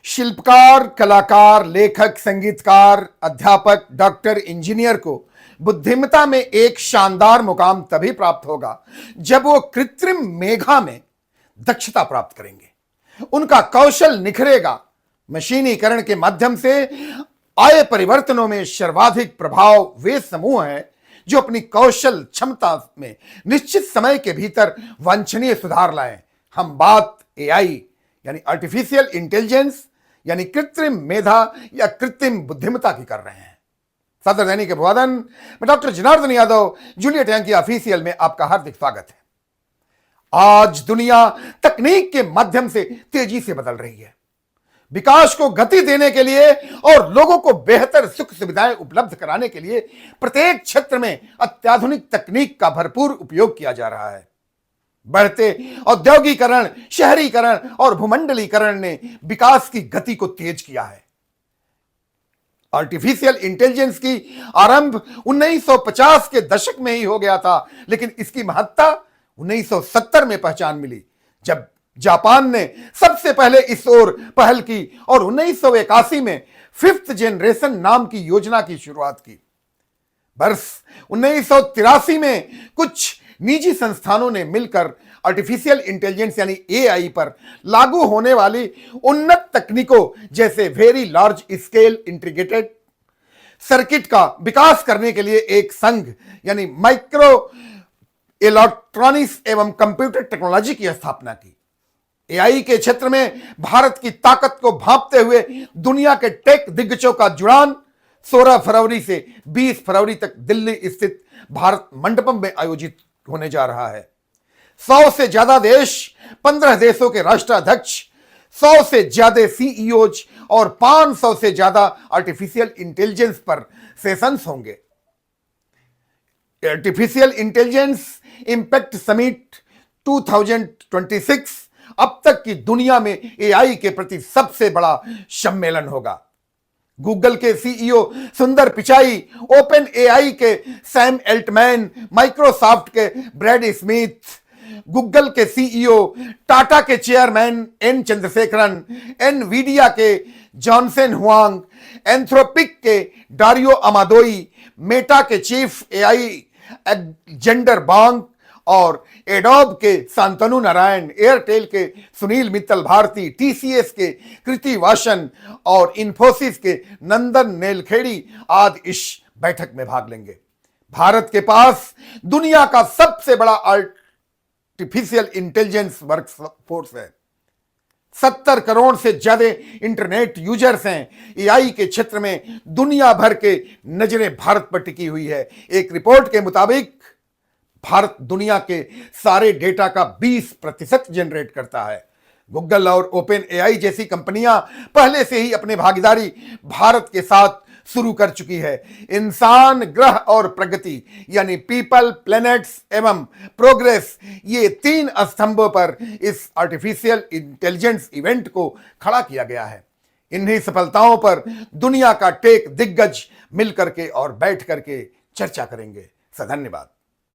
शिल्पकार, कलाकार, लेखक, संगीतकार, अध्यापक, डॉक्टर, इंजीनियर को बुद्धिमत्ता में एक शानदार मुकाम तभी प्राप्त होगा जब वो कृत्रिम मेघा में दक्षता प्राप्त करेंगे। उनका कौशल निखरेगा। मशीनीकरण के माध्यम से आए परिवर्तनों में सर्वाधिक प्रभाव वे समूह हैं जो अपनी कौशल क्षमता में निश्चित समय के भीतर वांछनीय सुधार लाएं। हम बात एआई यानी आर्टिफिशियल इंटेलिजेंस यानी कृत्रिम मेधा या कृत्रिम बुद्धिमत्ता की कर रहे हैं। सदर दैनिक अभिवादन, मैं doctor Janardan Yadav, Juliet Yankee official में आपका हार्दिक स्वागत है। आज दुनिया तकनीक के माध्यम से तेजी से बदल रही है। विकास को गति देने के लिए और लोगों को बेहतर सुख सुविधाएं उपलब्ध कराने के लिए प्रत्येक क्षेत्र में अत्याधुनिक तकनीक का भरपूर उपयोग किया जा रहा है। बढ़ते औद्योगिकरण, शहरीकरण और भूमंडलीकरण ने विकास की गति को तेज किया है। आर्टिफिशियल इंटेलिजेंस की आरंभ 1950 के दशक में ही हो गया था, लेकिन इसकी महत्ता 1970 में पहचान मिली जब जापान ने सबसे पहले इस ओर पहल की और 1981 में 5th जनरेशन नाम की योजना की शुरुआत की। वर्ष 1983 में कुछ निजी संस्थानों ने मिलकर आर्टिफिशियल इंटेलिजेंस यानी एआई पर लागू होने वाली उन्नत तकनीकों जैसे very large scale integrated circuit का विकास करने के लिए एक संघ यानी माइक्रो इलेक्ट्रॉनिक्स एवं कंप्यूटर टेक्नोलॉजी की स्थापना की। एआई के क्षेत्र में भारत की ताकत को भांपते हुए दुनिया के टेक दिग्गजों का जुड़ान 16 फरवरी से 20 फरवरी तक दिल्ली स्थित भारत मंडपम में आयोजित होने जा रहा है। 100 से ज्यादा देश, 15 देशों के राष्ट्राध्यक्ष, 100 से ज्यादा सीईओज और 500 से ज्यादा आर्टिफिशियल इंटेलिजेंस पर सेशंस होंगे। आर्टिफिशियल इंटेलिजेंस इंपैक्ट समिट 2026 अब तक की दुनिया में एआई के प्रति सबसे बड़ा सम्मेलन होगा। गूगल के सीईओ सुंदर पिचाई, ओपन एआई के सैम एल्टमैन, माइक्रोसॉफ्ट के ब्रैड स्मिथ, गूगल के सीईओ, टाटा के चेयरमैन एन चंद्रशेखरन, एनवीडिया के जॉनसन हुआंग, एंथ्रोपिक के डारियो अमादोई, मेटा के चीफ एआई जेंडर बांग और एडोब के शांतनु नारायण, एयरटेल के सुनील मित्तल भारती, टीसीएस के कृति वासन और इन्फोसिस के नंदन नेलखेड़ी आदि इस बैठक में भाग लेंगे। भारत के पास दुनिया का सबसे बड़ा आर्टिफिशियल इंटेलिजेंस वर्कफोर्स है। 70 करोड़ से ज्यादा इंटरनेट यूजर्स हैं। एआई के क्षेत्र में दुनिया भर के नजरें भारत पर टिकी हुई है। एक रिपोर्ट के मुताबिक भारत दुनिया के सारे डेटा का 20% जनरेट करता है। गूगल और ओपन एआई जैसी कंपनियां पहले से ही अपनी भागीदारी भारत के साथ शुरू कर चुकी है। इंसान, ग्रह और प्रगति यानी पीपल, प्लैनेट्स एवं प्रोग्रेस, ये 3 स्तंभों पर इस आर्टिफिशियल इंटेलिजेंस इवेंट को खड़ा किया गया है। इन्हीं सफलताओं पर दुनिया का टेक दिग्गज मिलकर के और बैठ करके चर्चा करेंगे। धन्यवाद।